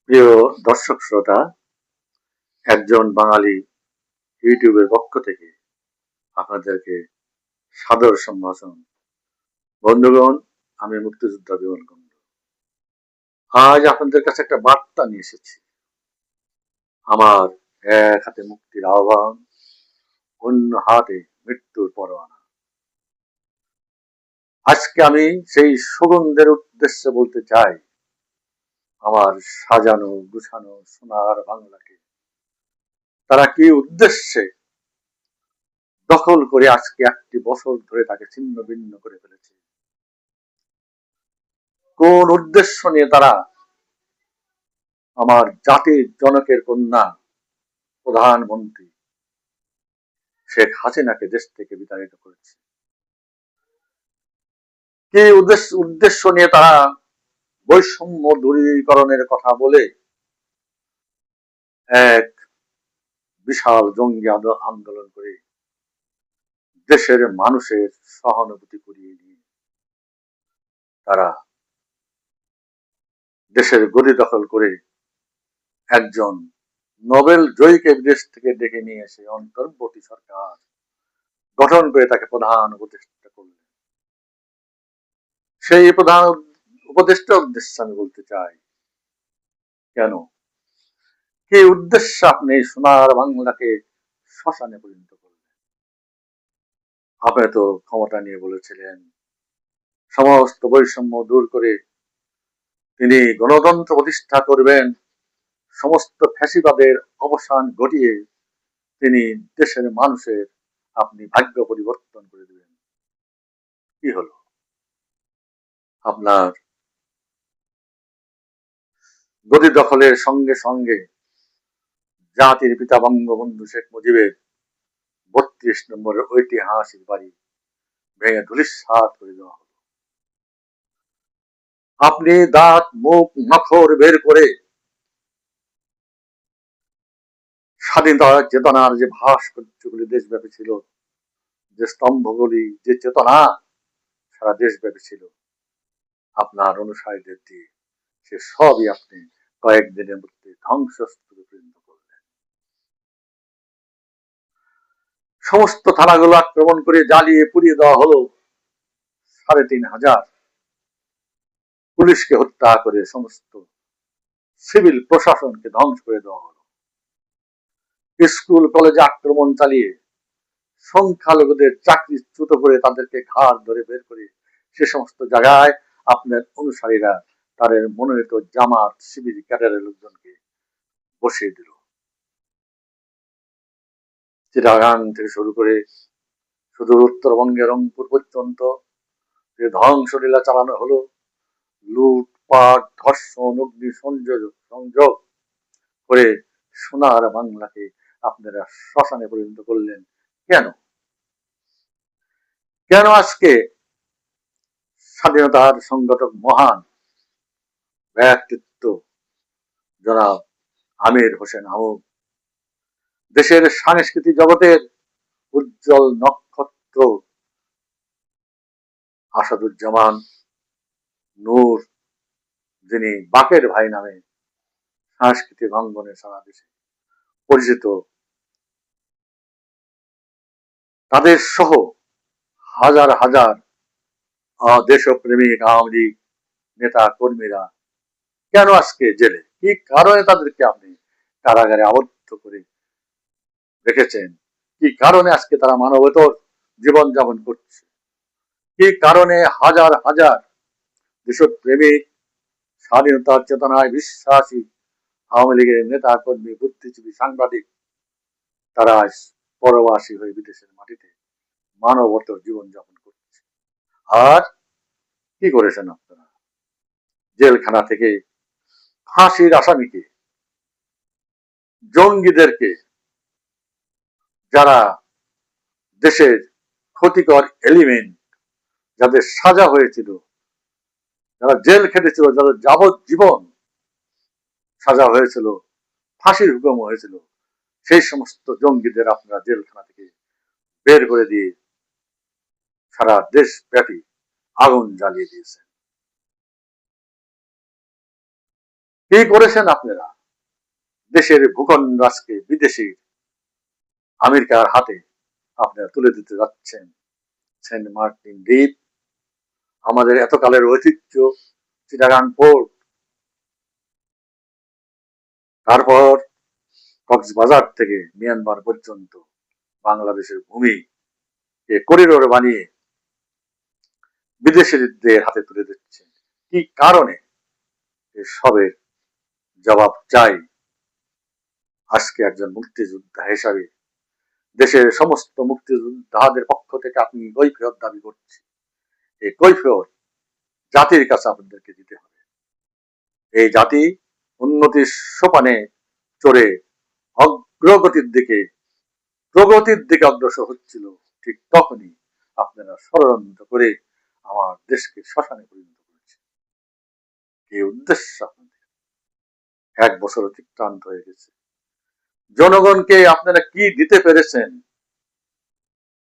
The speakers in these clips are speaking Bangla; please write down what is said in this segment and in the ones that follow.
প্রিয় দর্শক শ্রোতা, একজন বাঙালি ইউটিউবের পক্ষ থেকে আপনাদেরকে সাদর সম্ভাষণ। বন্ধুগণ, আমি মুক্তিযোদ্ধা বিমল কুণ্ডু। আজ আপনাদের কাছে একটা বার্তা নিয়ে এসেছি। আমার এক হাতে মুক্তির আহ্বান, অন্য হাতে মৃত্যুর পরোয়ানা। আজকে আমি সেই সুগন্ধের উদ্দেশ্যে বলতে চাই, আমার সাজানো গুছানো সোনার বাংলাকে তারা কি উদ্দেশ্যে দখল করে আজকে 1 বছর ধরে তাকে ছিন্ন ভিন্ন করে ফেলেছে। কোন উদ্দেশ্য নিয়ে তারা আমার জাতির জনকের কন্যা প্রধানমন্ত্রী শেখ হাসিনাকে দেশ থেকে বিতাড়িত করেছে। কি উদ্দেশ্য নিয়ে তারা বৈষম্য দূরীকরণের কথা বলে এক বিশাল জঙ্গি আন্দোলন করে দেশের মানুষের সহানুভূতি করিয়ে নিয়ে তারা দেশের গদি দখল করে একজন নোবেল জয়ীকে বিদেশ থেকে ডেকে নিয়ে এসে অন্তর্বর্তী সরকার গঠন করে তাকে প্রধান উপদেষ্টা করলেন। সেই প্রধান উপদেষ্টার উদ্দেশ্যে আমি বলতে চাই, কেন, কি উদ্দেশ্য আপনি সোনার বাংলাকে শ্মশানে পরিণত করলেন? আপনি তো ক্ষমতা নিয়ে বলেছিলেন সমস্ত বৈষম্য দূর করে তিনি গণতন্ত্র প্রতিষ্ঠা করবেন, সমস্ত ফ্যাসিবাদের অবসান ঘটিয়ে তিনি দেশের মানুষের আপনি ভাগ্য পরিবর্তন করে দেবেন। কি হলো? আপনার গদি দখলের সঙ্গে সঙ্গে জাতির পিতা বঙ্গবন্ধু শেখ মুজিবের 32 নম্বরের ঐতিহাসিক বাড়ি ভেঙে ধূলিসাৎ করে দেওয়া হলো। আপনি দাঁত মুখ নখর বের করে স্বাধীনতা চেতনার যে ভাস্কর্যগুলি দেশব্যাপী ছিল, যে স্তম্ভগুলি, যে চেতনা সারা দেশব্যাপী ছিল, আপনার অনুসারীদের দিয়ে সে সবই আপনি কয়েকদিনের মধ্যে ধ্বংসস্তূপে পরিণত করলেন। সমস্ত থানাগুলো আক্রমণ করে জ্বালিয়ে পুড়িয়ে দেওয়া হলো। 3,500 পুলিশকে হত্যা করে সমস্ত সিভিল প্রশাসনকে ধ্বংস করে দেওয়া হলো। স্কুল কলেজে আক্রমণ চালিয়ে সংখ্যালঘুদের চাকরিচ্যুত করে তাদেরকে ঘাড় ধরে বের করে সে সমস্ত জায়গায় আপনার অনুসারীরা তাদের মনোনীত জামাত শিবির ক্যাডারের লোকজনকে বসিয়ে দিল। চিটাগাং থেকে শুরু করে শুধু উত্তরবঙ্গের রংপুর পর্যন্ত যে ধ্বংসলীলা চালানো হলো, লুটপাট, ধর্ষণ, অগ্নি সংযোগ করে সোনার বাংলাকে আপনারা শ্মশানে পরিণত করলেন। কেন? কেন আজকে স্বাধীনতার সংগঠক মহান ব্যক্তিত্ব জনাব আমির হোসেন আমু, দেশের সাংস্কৃতিক জগতের উজ্জ্বল নক্ষত্র আসাদুজ্জামান নূর, যিনি বাকের ভাই নামে সাংস্কৃতিক অঙ্গনে সারা দেশে পরিচিত, তাদের সহ হাজার হাজার দেশপ্রেমিক আওয়ামী লীগ নেতা কর্মীরা কেন আজকে জেলে? কি কারণে তাদেরকে আপনি কারাগারে আবদ্ধ করে রেখেছেন? কি কারণে আজকে তারা মানবতর জীবন যাপন করছে? কি কারণে হাজার হাজার দেশপ্রেমিক, স্বাধীনতার চেতনায় বিশ্বাসী আওয়ামী লীগের নেতা কর্মী, বুদ্ধিজীবী, সাংবাদিক তারা পরবাসী হয়ে বিদেশের মাটিতে মানবতর জীবন যাপন করছে? আর কি করেছেন আপনারা? জেলখানা থেকে ফাঁসির আসামিকে, জঙ্গিদেরকে, যারা দেশের ক্ষতিকর এলিমেন্ট, যাদের সাজা হয়েছিল, যারা জেল খেটেছিল, যাদের যাবজ্জীবন সাজা হয়েছিল, ফাঁসির হুকুম হয়েছিল, সেই সমস্ত জঙ্গিদের আপনারা জেলখানা থেকে বের করে দিয়ে সারা দেশব্যাপী আগুন জ্বালিয়ে দিয়েছেন। কি করেছেন আপনারা? দেশের ভূখণ্ড আজকে বিদেশি আমেরিকার হাতে আপনারা তুলে দিতে যাচ্ছেন। সেন্ট মার্টিন দ্বীপ, আমাদের এতকালের ঐতিহ্য, চিটাগাং পোর্ট, তারপর কক্সবাজার থেকে মিয়ানমার পর্যন্ত বাংলাদেশের ভূমি করিডোর বানিয়ে বিদেশিদের হাতে তুলে দিচ্ছে। কি কারণে? সবের জবাব চাই। আজকে একজন মুক্তিযোদ্ধা হিসাবে দেশের সমস্ত মুক্তিযোদ্ধাদের পক্ষ থেকে আপনি কৈফিয়ত দাবি করছি। এই কৈফিয়ত জাতির কাছে আপনাদেরকে দিতে হবে। এই জাতি উন্নতির সোপানে চড়ে অগ্রগতির দিকে, প্রগতির দিকে অগ্রসর হচ্ছিল, ঠিক তখনই আপনারা ষড়যন্ত্র করে আমার দেশকে শ্মশানে পরিণত করেছে। এই উদ্দেশ্য আপনাদের 1 বছর অতিক্রান্ত হয়ে গেছে। জনগণকে আপনারা কি দিতে পেরেছেন?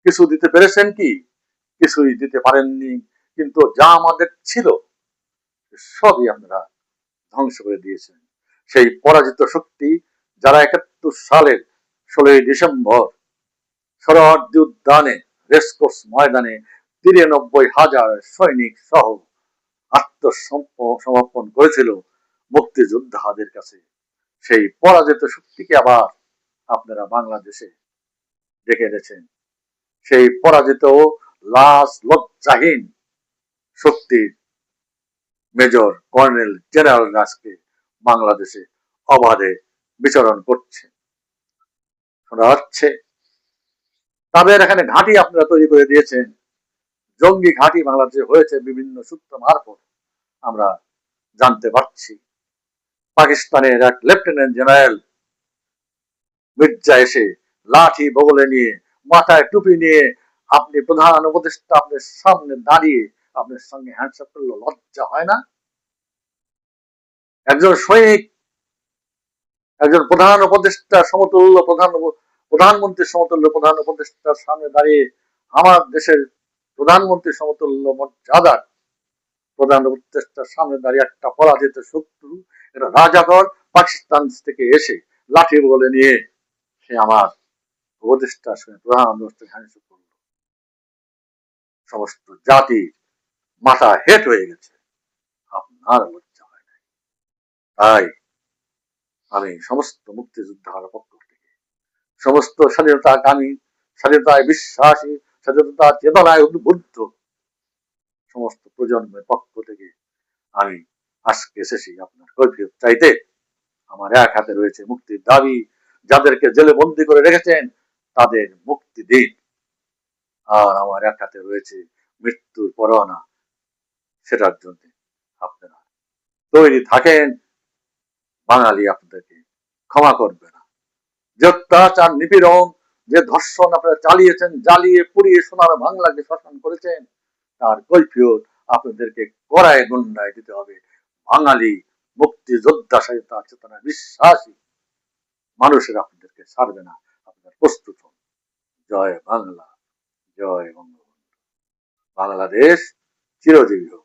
কিছু দিতে পেরেছেন কি? কিছুই দিতে পারেননি। কিন্তু যা আমাদের ছিল সবই আপনারা ধ্বংস করে দিয়েছেন। সেই পরাজিত শক্তি যারা 71 সালের 16 ডিসেম্বর সোহরাওয়ার্দী উদ্যানে, রেসকোর্স ময়দানে 93,000 সৈনিক সহ আত্মসমর্পণ করেছিল মুক্তিযোদ্ধাদের কাছে, সেই পরাজিত শক্তিকে আবার আপনারা বাংলাদেশে ডেকে এনেছেন। সেই পরাজিত লাশ লজ্জাহীন শক্তির মেজর কর্নেল জেনারেল রাজকে বাংলাদেশে অবাধে বিচরণ করছে। শোনা যাচ্ছে তাদের এখানে ঘাঁটি আপনারা তৈরি করে দিয়েছেন। জঙ্গি ঘাঁটি বাংলাদেশে হয়েছে বিভিন্ন সূত্র মারফত আমরা জানতে পারছি। পাকিস্তানের এক লেফটেন্যান্ট জেনারেল মির্জা এসে লাঠি বগলে নিয়ে, মাথায় টুপি নিয়ে, আপনি প্রধান উপদেষ্টা আপনার সামনে দাঁড়িয়ে আপনার সঙ্গে হ্যান্ডশেক করলো, লজ্জা হয় না? একজন সৈনিক, একজন প্রধান উপদেষ্টা সমতুল্য, প্রধানমন্ত্রীর সমতুল্য প্রধান উপদেষ্টার সামনে দাঁড়িয়ে আমার দেশের প্রধানমন্ত্রীর সমতুল্য মর্যাদার প্রধান উপদেষ্টার সামনে দাঁড়িয়ে একটা পরাজিত শত্রু, এটা রাজাকর পাকিস্তান থেকে এসে লাঠি বলে নিয়ে সে আমার উপদেষ্টার সঙ্গে প্রধান উপদেষ্টা হ্যান্ডশেক করল। সমস্ত জাতি মাথা হেট হয়ে গেছে। আপনার লজ্জা হয় নাই? তাই আমি সমস্ত মুক্তিযোদ্ধার পক্ষ থেকে, সমস্ত স্বাধীনতাকামী, স্বাধীনতায় বিশ্বাসী, স্বাধীনতা চেতনায় উদ্বুদ্ধ সমস্ত প্রজন্মের পক্ষ থেকে আমি আজকে এসেছি আপনার কৈফিয়ত চাইতে। আমার এক হাতে রয়েছে মুক্তির দাবি। যাদেরকে জেলে বন্দি করে রেখেছেন তাদের মুক্তি দিন। আর আমার এক হাতে রয়েছে মৃত্যুর পরোয়ানা, সেটার জন্য আপনারা তৈরি থাকেন। বাঙালি আপনাদেরকে ক্ষমা করবে না। যে অত্যাচার, নিপীড়ন, যে ধর্ষণ আপনারা চালিয়েছেন, জ্বালিয়ে পুড়িয়ে সোনার বাংলাকে শাসন করেছেন, তার কৈফিয়ত আপনাদেরকে কড়ায় গন্ডায় দিতে হবে। বাঙালি মুক্তিযোদ্ধা স্বাধীনতা চেতনা বিশ্বাসী মানুষের আপনাদেরকে ছাড়বে না। আপনারা প্রস্তুত হন। জয় বাংলা, জয় বঙ্গবন্ধু। বাংলাদেশ চিরজীবী হোক।